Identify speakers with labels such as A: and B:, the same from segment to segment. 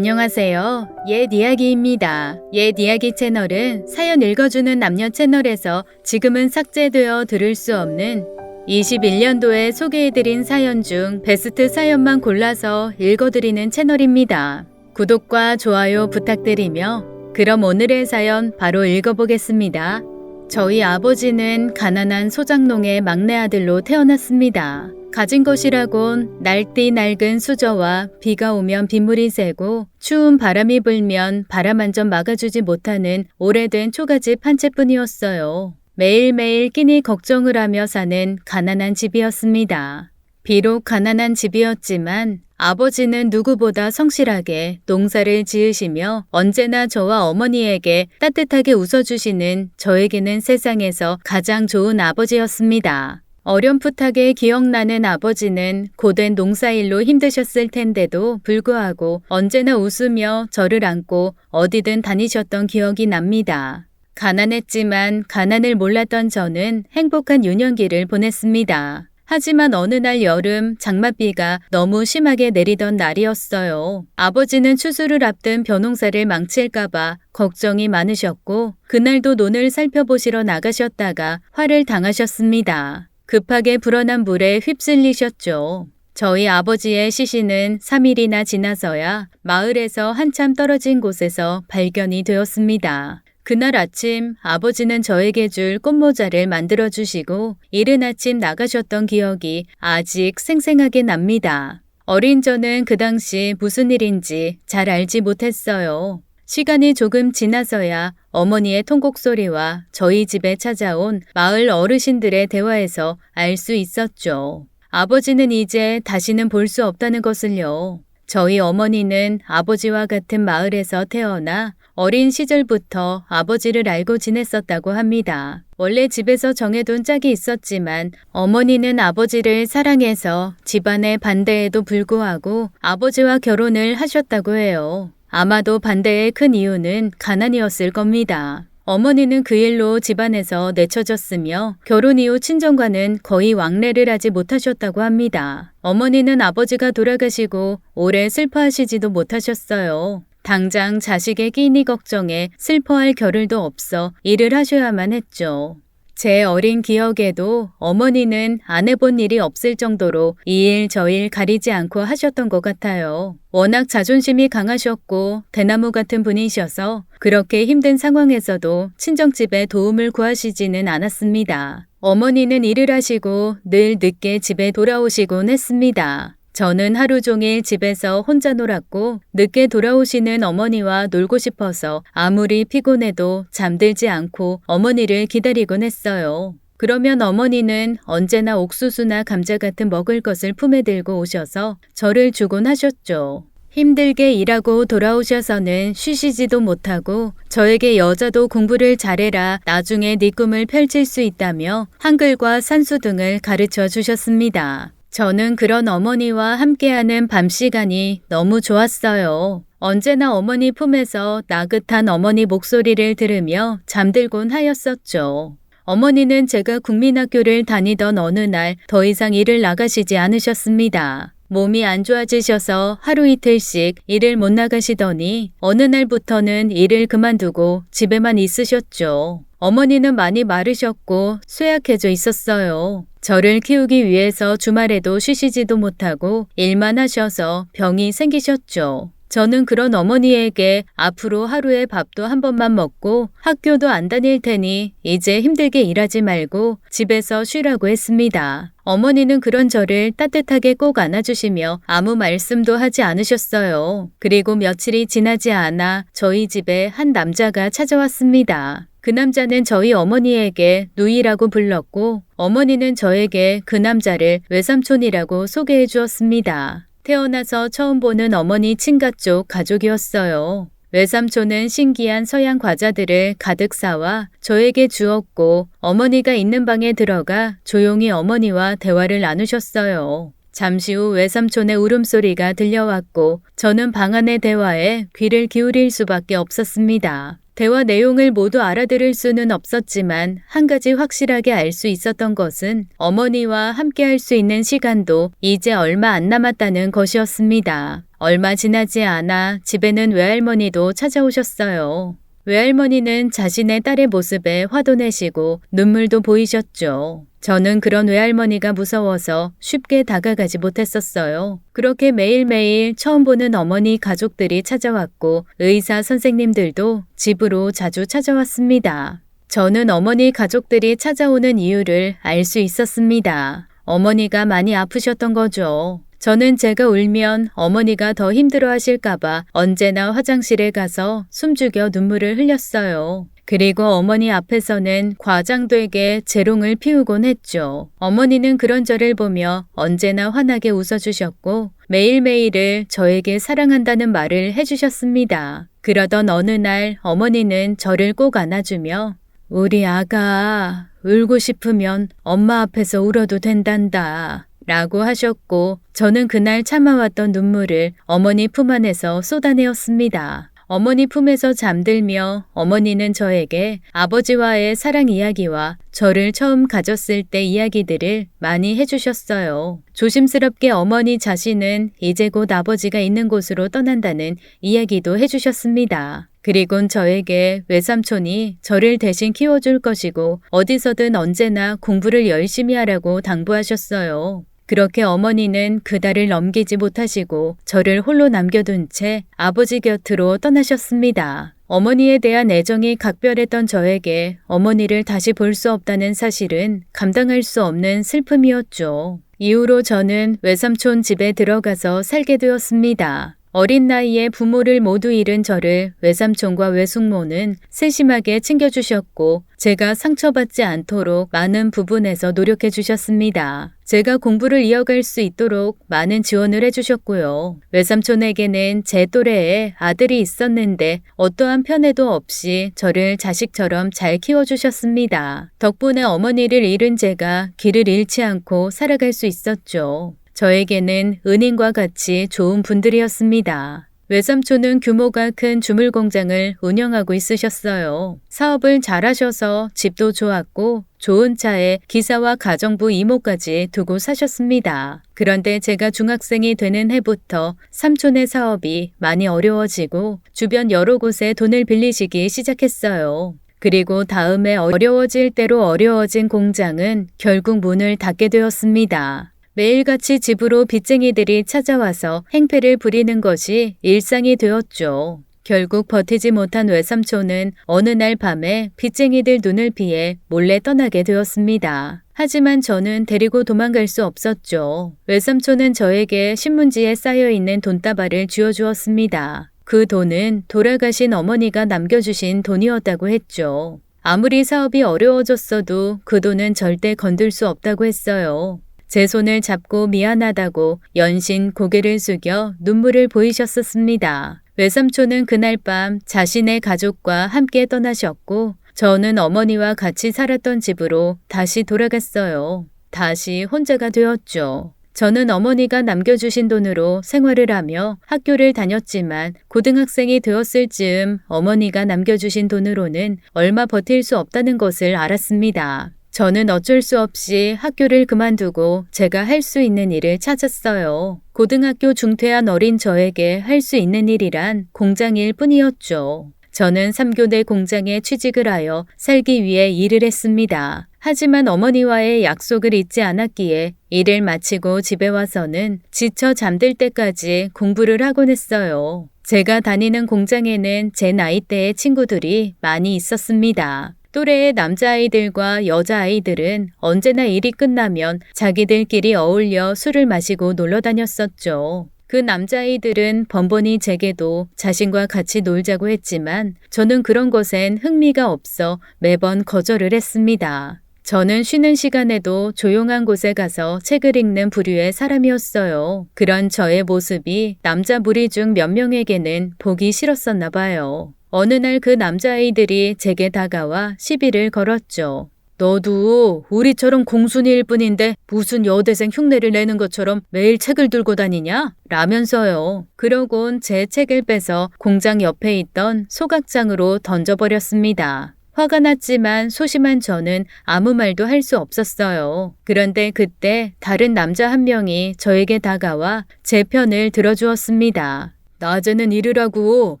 A: 안녕하세요. 옛 이야기입니다. 옛 이야기 채널은 사연 읽어주는 남녀 채널에서 지금은 삭제되어 들을 수 없는 21년도에 소개해드린 사연 중 베스트 사연만 골라서 읽어드리는 채널입니다. 구독과 좋아요 부탁드리며 그럼 오늘의 사연 바로 읽어보겠습니다. 저희 아버지는 가난한 소장농의 막내 아들로 태어났습니다. 가진 것이라곤 날띠 낡은 수저와 비가 오면 빗물이 새고 추운 바람이 불면 바람 한 점 막아주지 못하는 오래된 초가집 한 채뿐이었어요. 매일매일 끼니 걱정을 하며 사는 가난한 집이었습니다. 비록 가난한 집이었지만 아버지는 누구보다 성실하게 농사를 지으시며 언제나 저와 어머니에게 따뜻하게 웃어주시는 저에게는 세상에서 가장 좋은 아버지였습니다. 어렴풋하게 기억나는 아버지는 고된 농사일로 힘드셨을 텐데도 불구하고 언제나 웃으며 저를 안고 어디든 다니셨던 기억이 납니다. 가난했지만 가난을 몰랐던 저는 행복한 유년기를 보냈습니다. 하지만 어느 날 여름 장맛비가 너무 심하게 내리던 날이었어요. 아버지는 추수를 앞둔 벼농사를 망칠까봐 걱정이 많으셨고 그날도 논을 살펴보시러 나가셨다가 화를 당하셨습니다. 급하게 불어난 물에 휩쓸리셨죠. 저희 아버지의 시신은 3일이나 지나서야 마을에서 한참 떨어진 곳에서 발견이 되었습니다. 그날 아침 아버지는 저에게 줄 꽃모자를 만들어 주시고 이른 아침 나가셨던 기억이 아직 생생하게 납니다. 어린 저는 그 당시 무슨 일인지 잘 알지 못했어요. 시간이 조금 지나서야 어머니의 통곡 소리와 저희 집에 찾아온 마을 어르신들의 대화에서 알 수 있었죠. 아버지는 이제 다시는 볼 수 없다는 것을요. 저희 어머니는 아버지와 같은 마을에서 태어나 어린 시절부터 아버지를 알고 지냈었다고 합니다. 원래 집에서 정해둔 짝이 있었지만 어머니는 아버지를 사랑해서 집안의 반대에도 불구하고 아버지와 결혼을 하셨다고 해요. 아마도 반대의 큰 이유는 가난이었을 겁니다. 어머니는 그 일로 집안에서 내쳐졌으며 결혼 이후 친정과는 거의 왕래를 하지 못하셨다고 합니다. 어머니는 아버지가 돌아가시고 오래 슬퍼하시지도 못하셨어요. 당장 자식의 끼니 걱정에 슬퍼할 겨를도 없어 일을 하셔야만 했죠. 제 어린 기억에도 어머니는 안 해본 일이 없을 정도로 이 일 저 일 가리지 않고 하셨던 것 같아요. 워낙 자존심이 강하셨고 대나무 같은 분이셔서 그렇게 힘든 상황에서도 친정집에 도움을 구하시지는 않았습니다. 어머니는 일을 하시고 늘 늦게 집에 돌아오시곤 했습니다. 저는 하루 종일 집에서 혼자 놀았고 늦게 돌아오시는 어머니와 놀고 싶어서 아무리 피곤해도 잠들지 않고 어머니를 기다리곤 했어요. 그러면 어머니는 언제나 옥수수나 감자 같은 먹을 것을 품에 들고 오셔서 저를 주곤 하셨죠. 힘들게 일하고 돌아오셔서는 쉬시지도 못하고 저에게 여자도 공부를 잘해라 나중에 네 꿈을 펼칠 수 있다며 한글과 산수 등을 가르쳐 주셨습니다. 저는 그런 어머니와 함께하는 밤 시간이 너무 좋았어요. 언제나 어머니 품에서 나긋한 어머니 목소리를 들으며 잠들곤 하였었죠. 어머니는 제가 국민학교를 다니던 어느 날 더 이상 일을 나가시지 않으셨습니다. 몸이 안 좋아지셔서 하루 이틀씩 일을 못 나가시더니 어느 날부터는 일을 그만두고 집에만 있으셨죠. 어머니는 많이 마르셨고 쇠약해져 있었어요. 저를 키우기 위해서 주말에도 쉬시지도 못하고 일만 하셔서 병이 생기셨죠. 저는 그런 어머니에게 앞으로 하루에 밥도 한 번만 먹고 학교도 안 다닐 테니 이제 힘들게 일하지 말고 집에서 쉬라고 했습니다. 어머니는 그런 저를 따뜻하게 꼭 안아주시며 아무 말씀도 하지 않으셨어요. 그리고 며칠이 지나지 않아 저희 집에 한 남자가 찾아왔습니다. 그 남자는 저희 어머니에게 누이라고 불렀고 어머니는 저에게 그 남자를 외삼촌이라고 소개해 주었습니다. 태어나서 처음 보는 어머니 친가 쪽 가족이었어요. 외삼촌은 신기한 서양 과자들을 가득 사와 저에게 주었고 어머니가 있는 방에 들어가 조용히 어머니와 대화를 나누셨어요. 잠시 후 외삼촌의 울음소리가 들려왔고 저는 방 안의 대화에 귀를 기울일 수밖에 없었습니다. 대화 내용을 모두 알아들을 수는 없었지만 한 가지 확실하게 알 수 있었던 것은 어머니와 함께 할 수 있는 시간도 이제 얼마 안 남았다는 것이었습니다. 얼마 지나지 않아 집에는 외할머니도 찾아오셨어요. 외할머니는 자신의 딸의 모습에 화도 내시고 눈물도 보이셨죠. 저는 그런 외할머니가 무서워서 쉽게 다가가지 못했었어요. 그렇게 매일매일 처음 보는 어머니 가족들이 찾아왔고 의사 선생님들도 집으로 자주 찾아왔습니다. 저는 어머니 가족들이 찾아오는 이유를 알 수 있었습니다. 어머니가 많이 아프셨던 거죠. 저는 제가 울면 어머니가 더 힘들어 하실까봐 언제나 화장실에 가서 숨죽여 눈물을 흘렸어요. 그리고 어머니 앞에서는 과장되게 재롱을 피우곤 했죠. 어머니는 그런 저를 보며 언제나 환하게 웃어주셨고 매일매일을 저에게 사랑한다는 말을 해주셨습니다. 그러던 어느 날 어머니는 저를 꼭 안아주며 우리 아가 울고 싶으면 엄마 앞에서 울어도 된단다 라고 하셨고 저는 그날 참아왔던 눈물을 어머니 품 안에서 쏟아내었습니다. 어머니 품에서 잠들며 어머니는 저에게 아버지와의 사랑 이야기와 저를 처음 가졌을 때 이야기들을 많이 해주셨어요. 조심스럽게 어머니 자신은 이제 곧 아버지가 있는 곳으로 떠난다는 이야기도 해주셨습니다. 그리곤 저에게 외삼촌이 저를 대신 키워줄 것이고 어디서든 언제나 공부를 열심히 하라고 당부하셨어요. 그렇게 어머니는 그 달을 넘기지 못하시고 저를 홀로 남겨둔 채 아버지 곁으로 떠나셨습니다. 어머니에 대한 애정이 각별했던 저에게 어머니를 다시 볼 수 없다는 사실은 감당할 수 없는 슬픔이었죠. 이후로 저는 외삼촌 집에 들어가서 살게 되었습니다. 어린 나이에 부모를 모두 잃은 저를 외삼촌과 외숙모는 세심하게 챙겨주셨고 제가 상처받지 않도록 많은 부분에서 노력해 주셨습니다. 제가 공부를 이어갈 수 있도록 많은 지원을 해주셨고요. 외삼촌에게는 제 또래의 아들이 있었는데 어떠한 편애도 없이 저를 자식처럼 잘 키워주셨습니다. 덕분에 어머니를 잃은 제가 길을 잃지 않고 살아갈 수 있었죠. 저에게는 은인과 같이 좋은 분들이었습니다. 외삼촌은 규모가 큰 주물 공장을 운영하고 있으셨어요. 사업을 잘하셔서 집도 좋았고 좋은 차에 기사와 가정부 이모까지 두고 사셨습니다. 그런데 제가 중학생이 되는 해부터 삼촌의 사업이 많이 어려워지고 주변 여러 곳에 돈을 빌리시기 시작했어요. 그리고 다음에 어려워질 대로 어려워진 공장은 결국 문을 닫게 되었습니다. 매일같이 집으로 빚쟁이들이 찾아와서 행패를 부리는 것이 일상이 되었죠. 결국 버티지 못한 외삼촌은 어느 날 밤에 빚쟁이들 눈을 피해 몰래 떠나게 되었습니다. 하지만 저는 데리고 도망갈 수 없었죠. 외삼촌은 저에게 신문지에 쌓여있는 돈다발을 쥐어주었습니다. 그 돈은 돌아가신 어머니가 남겨주신 돈이었다고 했죠. 아무리 사업이 어려워졌어도 그 돈은 절대 건들 수 없다고 했어요. 제 손을 잡고 미안하다고 연신 고개를 숙여 눈물을 보이셨었습니다. 외삼촌은 그날 밤 자신의 가족과 함께 떠나셨고 저는 어머니와 같이 살았던 집으로 다시 돌아갔어요. 다시 혼자가 되었죠. 저는 어머니가 남겨주신 돈으로 생활을 하며 학교를 다녔지만 고등학생이 되었을 즈음 어머니가 남겨주신 돈으로는 얼마 버틸 수 없다는 것을 알았습니다. 저는 어쩔 수 없이 학교를 그만두고 제가 할 수 있는 일을 찾았어요. 고등학교 중퇴한 어린 저에게 할 수 있는 일이란 공장일 뿐이었죠. 저는 3교대 공장에 취직을 하여 살기 위해 일을 했습니다. 하지만 어머니와의 약속을 잊지 않았기에 일을 마치고 집에 와서는 지쳐 잠들 때까지 공부를 하곤 했어요. 제가 다니는 공장에는 제 나이대의 친구들이 많이 있었습니다. 또래의 남자아이들과 여자아이들은 언제나 일이 끝나면 자기들끼리 어울려 술을 마시고 놀러 다녔었죠. 그 남자아이들은 번번이 제게도 자신과 같이 놀자고 했지만 저는 그런 것엔 흥미가 없어 매번 거절을 했습니다. 저는 쉬는 시간에도 조용한 곳에 가서 책을 읽는 부류의 사람이었어요. 그런 저의 모습이 남자 무리 중 몇 명에게는 보기 싫었었나 봐요. 어느 날 그 남자아이들이 제게 다가와 시비를 걸었죠. 너도 우리처럼 공순이일 뿐인데 무슨 여대생 흉내를 내는 것처럼 매일 책을 들고 다니냐? 라면서요. 그러곤 제 책을 빼서 공장 옆에 있던 소각장으로 던져버렸습니다. 화가 났지만 소심한 저는 아무 말도 할 수 없었어요. 그런데 그때 다른 남자 한 명이 저에게 다가와 제 편을 들어주었습니다. 낮에는 일을 하고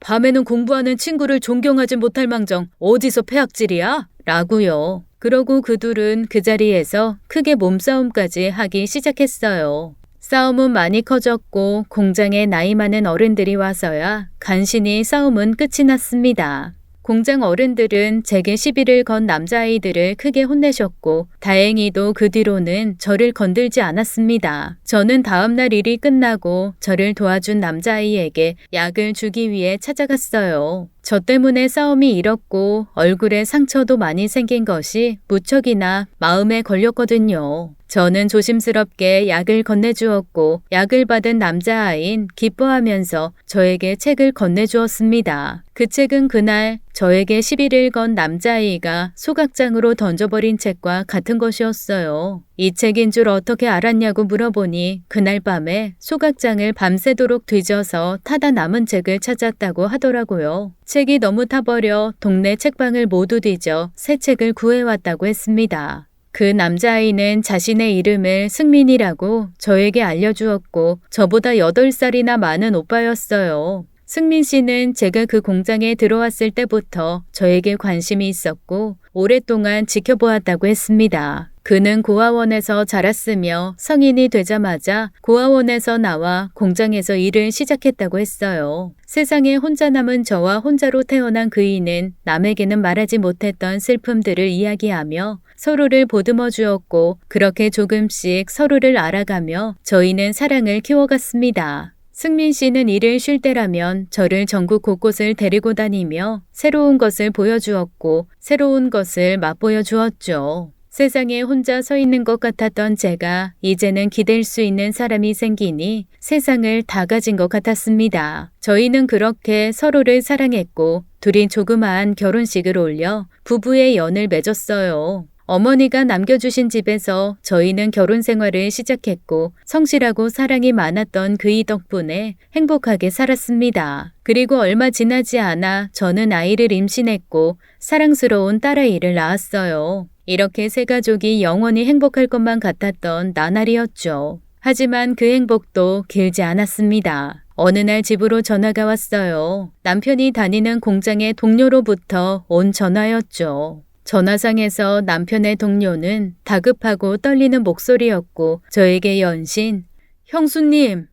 A: 밤에는 공부하는 친구를 존경하지 못할 망정 어디서 패악질이야? 라고요. 그러고 그 둘은 그 자리에서 크게 몸싸움까지 하기 시작했어요. 싸움은 많이 커졌고 공장에 나이 많은 어른들이 와서야 간신히 싸움은 끝이 났습니다. 공장 어른들은 제게 시비를 건 남자아이들을 크게 혼내셨고 다행히도 그 뒤로는 저를 건들지 않았습니다. 저는 다음날 일이 끝나고 저를 도와준 남자아이에게 약을 주기 위해 찾아갔어요. 저 때문에 싸움이 일었고 얼굴에 상처도 많이 생긴 것이 무척이나 마음에 걸렸거든요. 저는 조심스럽게 약을 건네주었고 약을 받은 남자아이는 기뻐하면서 저에게 책을 건네주었습니다. 그 책은 그날 저에게 시비를 건 남자아이가 소각장으로 던져버린 책과 같은 것이었어요. 이 책인 줄 어떻게 알았냐고 물어보니 그날 밤에 소각장을 밤새도록 뒤져서 타다 남은 책을 찾았다고 하더라고요. 책이 너무 타버려 동네 책방을 모두 뒤져 새 책을 구해왔다고 했습니다. 그 남자아이는 자신의 이름을 승민이라고 저에게 알려주었고 저보다 8살이나 많은 오빠였어요. 승민 씨는 제가 그 공장에 들어왔을 때부터 저에게 관심이 있었고 오랫동안 지켜보았다고 했습니다. 그는 고아원에서 자랐으며 성인이 되자마자 고아원에서 나와 공장에서 일을 시작했다고 했어요. 세상에 혼자 남은 저와 혼자로 태어난 그이는 남에게는 말하지 못했던 슬픔들을 이야기하며 서로를 보듬어 주었고 그렇게 조금씩 서로를 알아가며 저희는 사랑을 키워갔습니다. 승민 씨는 일을 쉴 때라면 저를 전국 곳곳을 데리고 다니며 새로운 것을 보여주었고 새로운 것을 맛보여 주었죠. 세상에 혼자 서 있는 것 같았던 제가 이제는 기댈 수 있는 사람이 생기니 세상을 다 가진 것 같았습니다. 저희는 그렇게 서로를 사랑했고 둘이 조그마한 결혼식을 올려 부부의 연을 맺었어요. 어머니가 남겨주신 집에서 저희는 결혼 생활을 시작했고 성실하고 사랑이 많았던 그이 덕분에 행복하게 살았습니다. 그리고 얼마 지나지 않아 저는 아이를 임신했고 사랑스러운 딸아이를 낳았어요. 이렇게 세 가족이 영원히 행복할 것만 같았던 나날이었죠. 하지만 그 행복도 길지 않았습니다. 어느 날 집으로 전화가 왔어요. 남편이 다니는 공장의 동료로부터 온 전화였죠. 전화상에서 남편의 동료는 다급하고 떨리는 목소리였고 저에게 연신 형수님,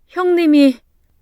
A: 형님이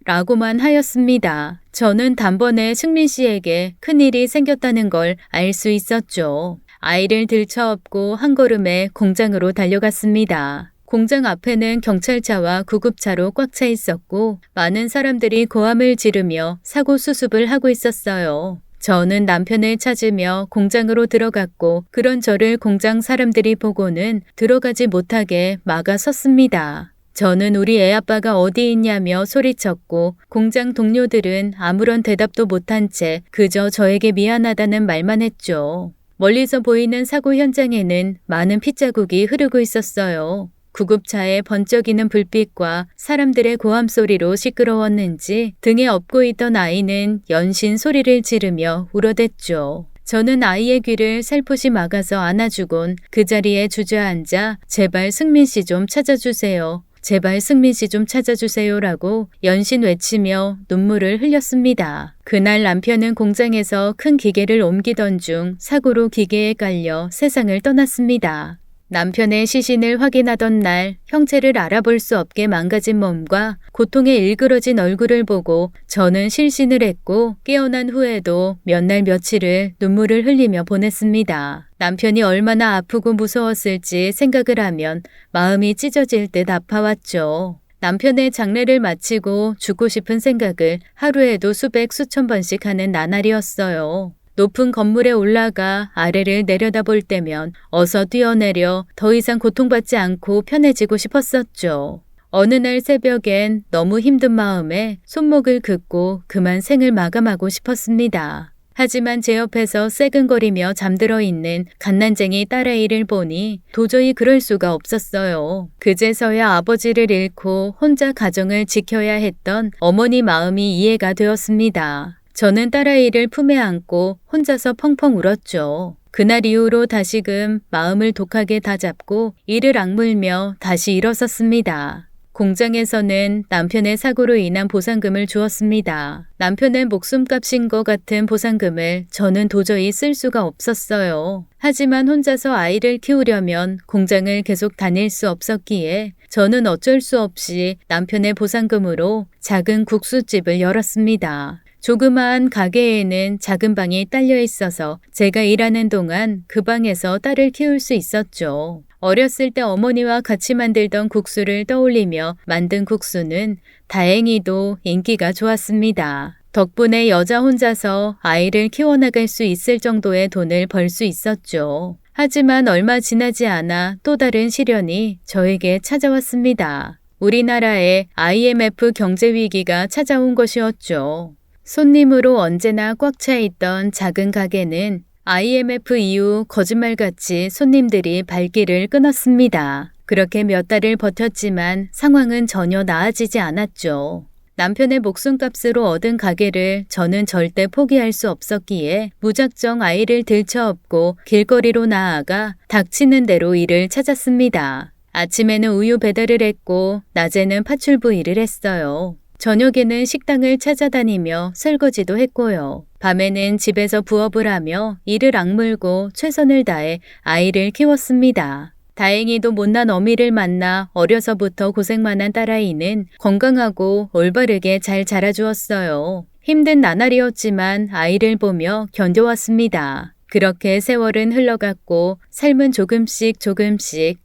A: 라고만 하였습니다. 저는 단번에 승민 씨에게 큰일이 생겼다는 걸 알 수 있었죠. 아이를 들쳐업고 한 걸음에 공장으로 달려갔습니다. 공장 앞에는 경찰차와 구급차로 꽉 차 있었고 많은 사람들이 고함을 지르며 사고 수습을 하고 있었어요. 저는 남편을 찾으며 공장으로 들어갔고 그런 저를 공장 사람들이 보고는 들어가지 못하게 막아 섰습니다. 저는 우리 애아빠가 어디 있냐며 소리쳤고 공장 동료들은 아무런 대답도 못한 채 그저 저에게 미안하다는 말만 했죠. 멀리서 보이는 사고 현장에는 많은 핏자국이 흐르고 있었어요. 구급차의 번쩍이는 불빛과 사람들의 고함 소리로 시끄러웠는지 등에 업고 있던 아이는 연신 소리를 지르며 울어댔죠. 저는 아이의 귀를 살포시 막아서 안아주곤 그 자리에 주저앉아 제발 승민 씨 좀 찾아주세요. 제발 승민 씨 좀 찾아주세요라고 연신 외치며 눈물을 흘렸습니다. 그날 남편은 공장에서 큰 기계를 옮기던 중 사고로 기계에 깔려 세상을 떠났습니다. 남편의 시신을 확인하던 날 형체를 알아볼 수 없게 망가진 몸과 고통에 일그러진 얼굴을 보고 저는 실신을 했고 깨어난 후에도 몇 날 며칠을 눈물을 흘리며 보냈습니다. 남편이 얼마나 아프고 무서웠을지 생각을 하면 마음이 찢어질 듯 아파왔죠. 남편의 장례를 마치고 죽고 싶은 생각을 하루에도 수백 수천 번씩 하는 나날이었어요. 높은 건물에 올라가 아래를 내려다볼 때면 어서 뛰어내려 더 이상 고통받지 않고 편해지고 싶었었죠. 어느 날 새벽엔 너무 힘든 마음에 손목을 긋고 그만 생을 마감하고 싶었습니다. 하지만 제 옆에서 새근거리며 잠들어 있는 갓난쟁이 딸아이를 보니 도저히 그럴 수가 없었어요. 그제서야 아버지를 잃고 혼자 가정을 지켜야 했던 어머니 마음이 이해가 되었습니다. 저는 딸아이를 품에 안고 혼자서 펑펑 울었죠. 그날 이후로 다시금 마음을 독하게 다잡고 이를 악물며 다시 일어섰습니다. 공장에서는 남편의 사고로 인한 보상금을 주었습니다. 남편의 목숨값인 것 같은 보상금을 저는 도저히 쓸 수가 없었어요. 하지만 혼자서 아이를 키우려면 공장을 계속 다닐 수 없었기에 저는 어쩔 수 없이 남편의 보상금으로 작은 국수집을 열었습니다. 조그마한 가게에는 작은 방이 딸려 있어서 제가 일하는 동안 그 방에서 딸을 키울 수 있었죠. 어렸을 때 어머니와 같이 만들던 국수를 떠올리며 만든 국수는 다행히도 인기가 좋았습니다. 덕분에 여자 혼자서 아이를 키워나갈 수 있을 정도의 돈을 벌 수 있었죠. 하지만 얼마 지나지 않아 또 다른 시련이 저에게 찾아왔습니다. 우리나라에 IMF 경제위기가 찾아온 것이었죠. 손님으로 언제나 꽉 차 있던 작은 가게는 IMF 이후 거짓말같이 손님들이 발길을 끊었습니다. 그렇게 몇 달을 버텼지만 상황은 전혀 나아지지 않았죠. 남편의 목숨값으로 얻은 가게를 저는 절대 포기할 수 없었기에 무작정 아이를 들쳐업고 길거리로 나아가 닥치는 대로 일을 찾았습니다. 아침에는 우유 배달을 했고 낮에는 파출부 일을 했어요. 저녁에는 식당을 찾아다니며 설거지도 했고요. 밤에는 집에서 부업을 하며 이를 악물고 최선을 다해 아이를 키웠습니다. 다행히도 못난 어미를 만나 어려서부터 고생만 한 딸아이는 건강하고 올바르게 잘 자라주었어요. 힘든 나날이었지만 아이를 보며 견뎌왔습니다. 그렇게 세월은 흘러갔고 삶은 조금씩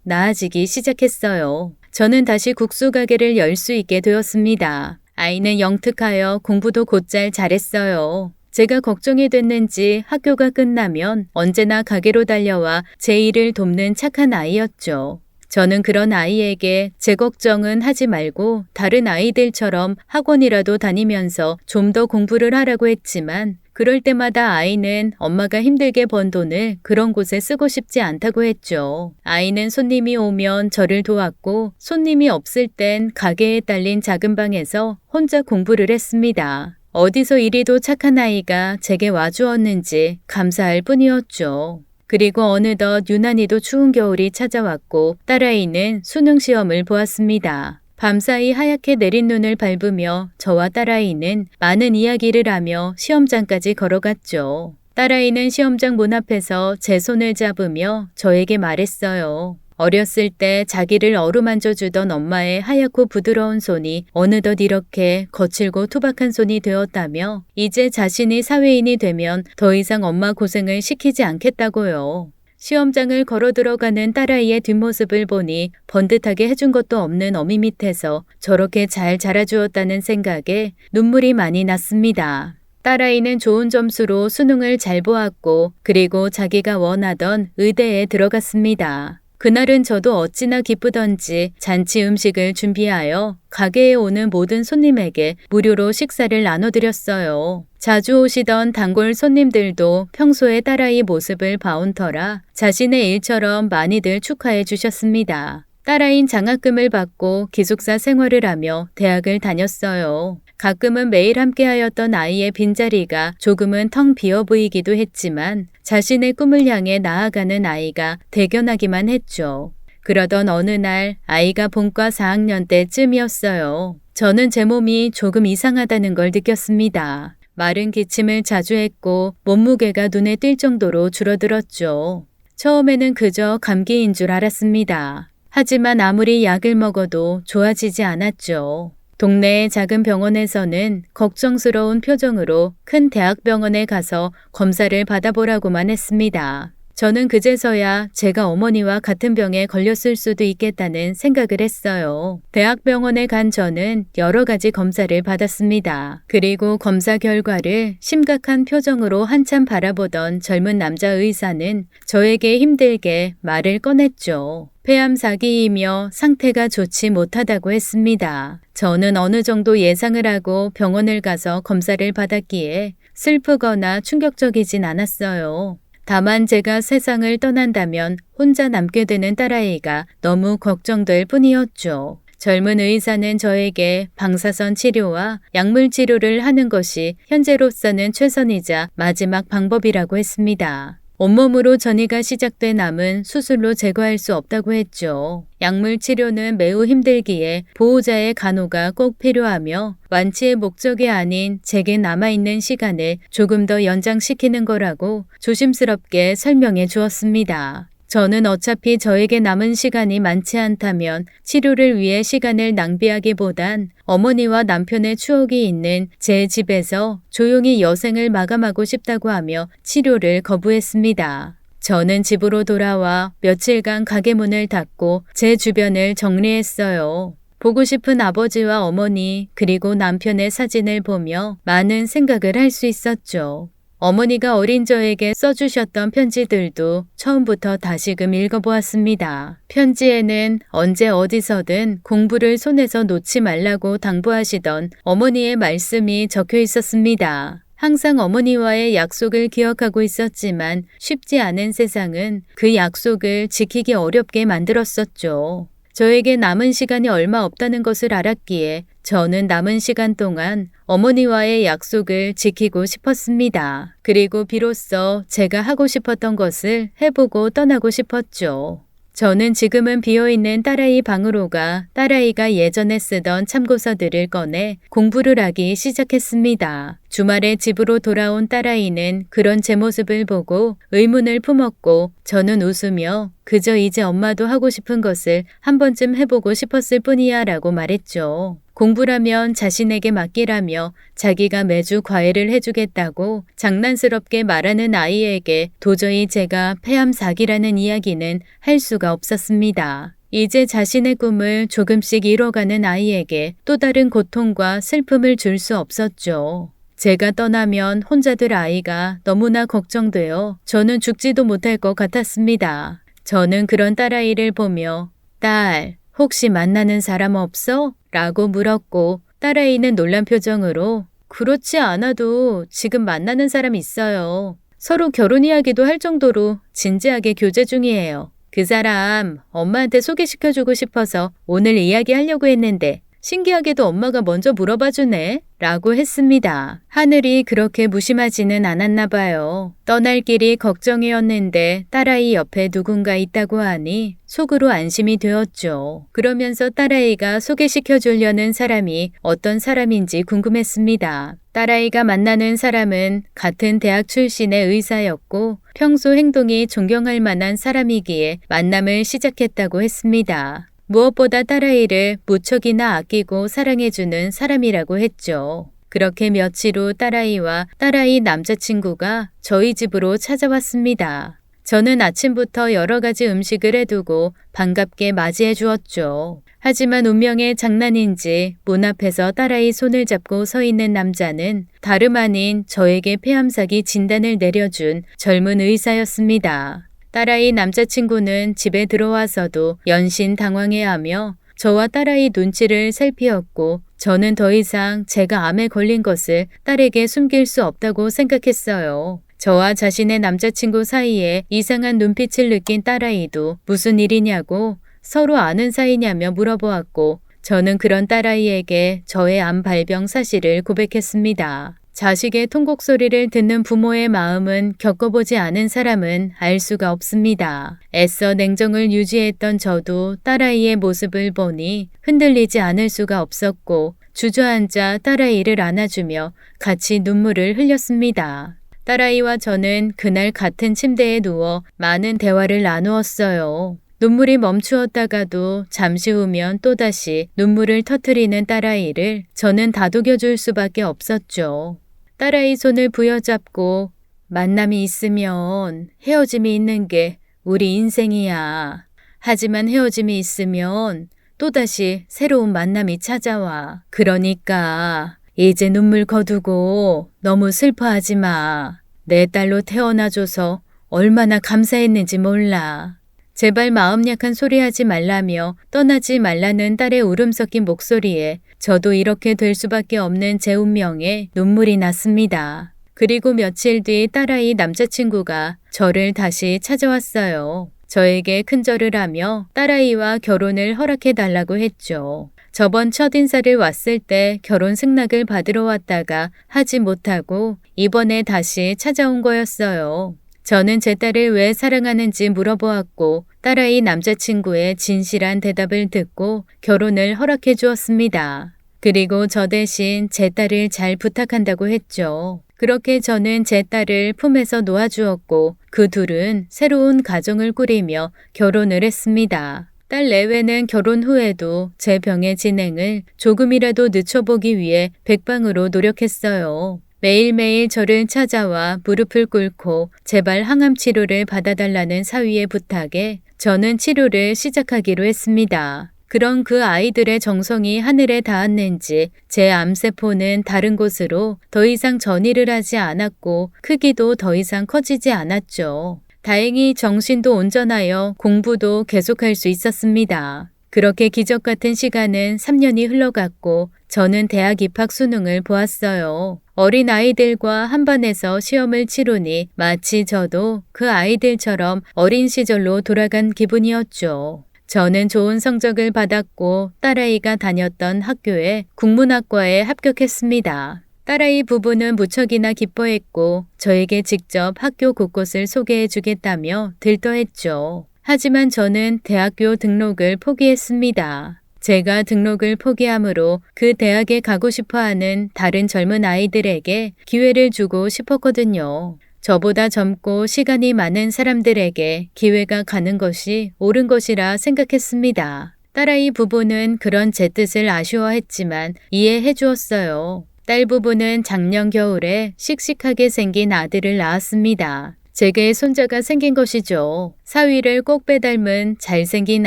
A: 나아지기 시작했어요. 저는 다시 국수 가게를 열 수 있게 되었습니다. 아이는 영특하여 공부도 곧잘 잘했어요. 제가 걱정이 됐는지 학교가 끝나면 언제나 가게로 달려와 제 일을 돕는 착한 아이였죠. 저는 그런 아이에게 제 걱정은 하지 말고 다른 아이들처럼 학원이라도 다니면서 좀 더 공부를 하라고 했지만 그럴 때마다 아이는 엄마가 힘들게 번 돈을 그런 곳에 쓰고 싶지 않다고 했죠. 아이는 손님이 오면 저를 도왔고 손님이 없을 땐 가게에 딸린 작은 방에서 혼자 공부를 했습니다. 어디서 이리도 착한 아이가 제게 와주었는지 감사할 뿐이었죠. 그리고 어느덧 유난히도 추운 겨울이 찾아왔고 딸아이는 수능 시험을 보았습니다. 밤사이 하얗게 내린 눈을 밟으며 저와 딸아이는 많은 이야기를 하며 시험장까지 걸어갔죠. 딸아이는 시험장 문 앞에서 제 손을 잡으며 저에게 말했어요. 어렸을 때 자기를 어루만져 주던 엄마의 하얗고 부드러운 손이 어느덧 이렇게 거칠고 투박한 손이 되었다며 이제 자신이 사회인이 되면 더 이상 엄마 고생을 시키지 않겠다고요. 시험장을 걸어 들어가는 딸아이의 뒷모습을 보니 번듯하게 해준 것도 없는 어미 밑에서 저렇게 잘 자라주었다는 생각에 눈물이 많이 났습니다. 딸아이는 좋은 점수로 수능을 잘 보았고 그리고 자기가 원하던 의대에 들어갔습니다. 그날은 저도 어찌나 기쁘던지 잔치 음식을 준비하여 가게에 오는 모든 손님에게 무료로 식사를 나눠드렸어요. 자주 오시던 단골 손님들도 평소에 딸아이 모습을 봐온 터라 자신의 일처럼 많이들 축하해 주셨습니다. 딸아이는 장학금을 받고 기숙사 생활을 하며 대학을 다녔어요. 가끔은 매일 함께하였던 아이의 빈자리가 조금은 텅 비어 보이기도 했지만 자신의 꿈을 향해 나아가는 아이가 대견하기만 했죠. 그러던 어느 날 아이가 본과 4학년 때쯤이었어요. 저는 제 몸이 조금 이상하다는 걸 느꼈습니다. 마른 기침을 자주 했고 몸무게가 눈에 띌 정도로 줄어들었죠. 처음에는 그저 감기인 줄 알았습니다. 하지만 아무리 약을 먹어도 좋아지지 않았죠. 동네의 작은 병원에서는 걱정스러운 표정으로 큰 대학병원에 가서 검사를 받아보라고만 했습니다. 저는 그제서야 제가 어머니와 같은 병에 걸렸을 수도 있겠다는 생각을 했어요. 대학병원에 간 저는 여러 가지 검사를 받았습니다. 그리고 검사 결과를 심각한 표정으로 한참 바라보던 젊은 남자 의사는 저에게 힘들게 말을 꺼냈죠. 폐암4기이며 상태가 좋지 못하다고 했습니다. 저는 어느 정도 예상을 하고 병원을 가서 검사를 받았기에 슬프거나 충격적이진 않았어요. 다만 제가 세상을 떠난다면 혼자 남게 되는 딸아이가 너무 걱정될 뿐이었죠. 젊은 의사는 저에게 방사선 치료와 약물 치료를 하는 것이 현재로서는 최선이자 마지막 방법이라고 했습니다. 온몸으로 전이가 시작된 암은 수술로 제거할 수 없다고 했죠. 약물 치료는 매우 힘들기에 보호자의 간호가 꼭 필요하며 완치의 목적이 아닌 제게 남아있는 시간을 조금 더 연장시키는 거라고 조심스럽게 설명해 주었습니다. 저는 어차피 저에게 남은 시간이 많지 않다면 치료를 위해 시간을 낭비하기보단 어머니와 남편의 추억이 있는 제 집에서 조용히 여생을 마감하고 싶다고 하며 치료를 거부했습니다. 저는 집으로 돌아와 며칠간 가게 문을 닫고 제 주변을 정리했어요. 보고 싶은 아버지와 어머니 그리고 남편의 사진을 보며 많은 생각을 할 수 있었죠. 어머니가 어린 저에게 써주셨던 편지들도 처음부터 다시금 읽어보았습니다. 편지에는 언제 어디서든 공부를 손에서 놓지 말라고 당부하시던 어머니의 말씀이 적혀 있었습니다. 항상 어머니와의 약속을 기억하고 있었지만 쉽지 않은 세상은 그 약속을 지키기 어렵게 만들었었죠. 저에게 남은 시간이 얼마 없다는 것을 알았기에 저는 남은 시간 동안 어머니와의 약속을 지키고 싶었습니다. 그리고 비로소 제가 하고 싶었던 것을 해보고 떠나고 싶었죠. 저는 지금은 비어있는 딸아이 방으로 가 딸아이가 예전에 쓰던 참고서들을 꺼내 공부를 하기 시작했습니다. 주말에 집으로 돌아온 딸아이는 그런 제 모습을 보고 의문을 품었고 저는 웃으며 그저 이제 엄마도 하고 싶은 것을 한 번쯤 해보고 싶었을 뿐이야 라고 말했죠. 공부라면 자신에게 맡기라며 자기가 매주 과외를 해주겠다고 장난스럽게 말하는 아이에게 도저히 제가 폐암사기라는 이야기는 할 수가 없었습니다. 이제 자신의 꿈을 조금씩 이뤄가는 아이에게 또 다른 고통과 슬픔을 줄 수 없었죠. 제가 떠나면 혼자 될 아이가 너무나 걱정되어 저는 죽지도 못할 것 같았습니다. 저는 그런 딸아이를 보며 딸, 혹시 만나는 사람 없어? 라고 물었고 딸아이는 놀란 표정으로 그렇지 않아도 지금 만나는 사람 있어요. 서로 결혼 이야기도 할 정도로 진지하게 교제 중이에요. 그 사람 엄마한테 소개시켜주고 싶어서 오늘 이야기하려고 했는데 신기하게도 엄마가 먼저 물어봐 주네 라고 했습니다. 하늘이 그렇게 무심하지는 않았나 봐요. 떠날 길이 걱정이었는데 딸아이 옆에 누군가 있다고 하니 속으로 안심이 되었죠. 그러면서 딸아이가 소개시켜 주려는 사람이 어떤 사람인지 궁금했습니다. 딸아이가 만나는 사람은 같은 대학 출신의 의사였고 평소 행동이 존경할 만한 사람이기에 만남을 시작했다고 했습니다. 무엇보다 딸아이를 무척이나 아끼고 사랑해주는 사람이라고 했죠. 그렇게 며칠 후 딸아이와 딸아이 남자친구가 저희 집으로 찾아왔습니다. 저는 아침부터 여러 가지 음식을 해두고 반갑게 맞이해 주었죠. 하지만 운명의 장난인지 문 앞에서 딸아이 손을 잡고 서 있는 남자는 다름 아닌 저에게 폐암사기 진단을 내려준 젊은 의사였습니다. 딸아이 남자친구는 집에 들어와서도 연신 당황해하며 저와 딸아이 눈치를 살피었고 저는 더 이상 제가 암에 걸린 것을 딸에게 숨길 수 없다고 생각했어요. 저와 자신의 남자친구 사이에 이상한 눈빛을 느낀 딸아이도 무슨 일이냐고 서로 아는 사이냐며 물어보았고 저는 그런 딸아이에게 저의 암 발병 사실을 고백했습니다. 자식의 통곡 소리를 듣는 부모의 마음은 겪어보지 않은 사람은 알 수가 없습니다. 애써 냉정을 유지했던 저도 딸아이의 모습을 보니 흔들리지 않을 수가 없었고 주저앉아 딸아이를 안아주며 같이 눈물을 흘렸습니다. 딸아이와 저는 그날 같은 침대에 누워 많은 대화를 나누었어요. 눈물이 멈추었다가도 잠시 후면 또다시 눈물을 터뜨리는 딸아이를 저는 다독여줄 수밖에 없었죠. 딸아이 손을 부여잡고 만남이 있으면 헤어짐이 있는 게 우리 인생이야. 하지만 헤어짐이 있으면 또다시 새로운 만남이 찾아와. 그러니까 이제 눈물 거두고 너무 슬퍼하지 마. 내 딸로 태어나줘서 얼마나 감사했는지 몰라. 제발 마음 약한 소리 하지 말라며 떠나지 말라는 딸의 울음 섞인 목소리에 저도 이렇게 될 수밖에 없는 제 운명에 눈물이 났습니다. 그리고 며칠 뒤 딸아이 남자친구가 저를 다시 찾아왔어요. 저에게 큰절을 하며 딸아이와 결혼을 허락해 달라고 했죠. 저번 첫인사를 왔을 때 결혼 승낙을 받으러 왔다가 하지 못하고 이번에 다시 찾아온 거였어요. 저는 제 딸을 왜 사랑하는지 물어보았고 딸아이 남자친구의 진실한 대답을 듣고 결혼을 허락해 주었습니다. 그리고 저 대신 제 딸을 잘 부탁한다고 했죠. 그렇게 저는 제 딸을 품에서 놓아주었고 그 둘은 새로운 가정을 꾸리며 결혼을 했습니다. 딸 내외는 결혼 후에도 제 병의 진행을 조금이라도 늦춰보기 위해 백방으로 노력했어요. 매일매일 저를 찾아와 무릎을 꿇고 제발 항암 치료를 받아달라는 사위의 부탁에 저는 치료를 시작하기로 했습니다. 그런 그 아이들의 정성이 하늘에 닿았는지 제 암세포는 다른 곳으로 더 이상 전이를 하지 않았고 크기도 더 이상 커지지 않았죠. 다행히 정신도 온전하여 공부도 계속할 수 있었습니다. 그렇게 기적 같은 시간은 3년이 흘러갔고 저는 대학 입학 수능을 보았어요. 어린 아이들과 한 반에서 시험을 치르니 마치 저도 그 아이들처럼 어린 시절로 돌아간 기분이었죠. 저는 좋은 성적을 받았고 딸아이가 다녔던 학교에 국문학과에 합격했습니다. 딸아이 부부는 무척이나 기뻐했고 저에게 직접 학교 곳곳을 소개해 주겠다며 들떠했죠. 하지만 저는 대학교 등록을 포기했습니다. 제가 등록을 포기함으로 그 대학에 가고 싶어하는 다른 젊은 아이들에게 기회를 주고 싶었거든요. 저보다 젊고 시간이 많은 사람들에게 기회가 가는 것이 옳은 것이라 생각했습니다. 딸아이 부부는 그런 제 뜻을 아쉬워했지만 이해해 주었어요. 딸 부부는 작년 겨울에 씩씩하게 생긴 아들을 낳았습니다. 제게 손자가 생긴 것이죠. 사위를 꼭 빼닮은 잘생긴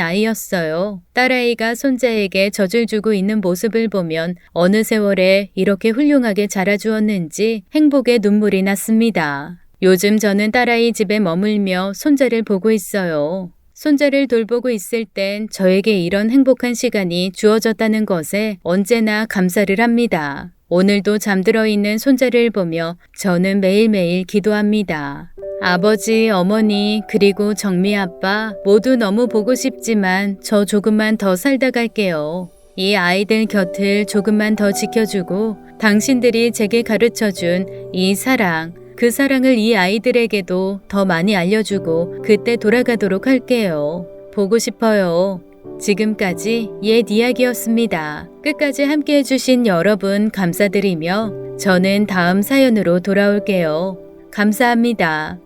A: 아이였어요. 딸아이가 손자에게 젖을 주고 있는 모습을 보면 어느 세월에 이렇게 훌륭하게 자라주었는지 행복의 눈물이 났습니다. 요즘 저는 딸아이 집에 머물며 손자를 보고 있어요. 손자를 돌보고 있을 땐 저에게 이런 행복한 시간이 주어졌다는 것에 언제나 감사를 합니다. 오늘도 잠들어 있는 손자를 보며 저는 매일매일 기도합니다. 아버지, 어머니, 그리고 정미 아빠 모두 너무 보고 싶지만 저 조금만 더 살다 갈게요. 이 아이들 곁을 조금만 더 지켜주고 당신들이 제게 가르쳐준 이 사랑, 그 사랑을 이 아이들에게도 더 많이 알려주고 그때 돌아가도록 할게요. 보고 싶어요. 지금까지 옛 이야기였습니다. 끝까지 함께 해주신 여러분 감사드리며 저는 다음 사연으로 돌아올게요. 감사합니다.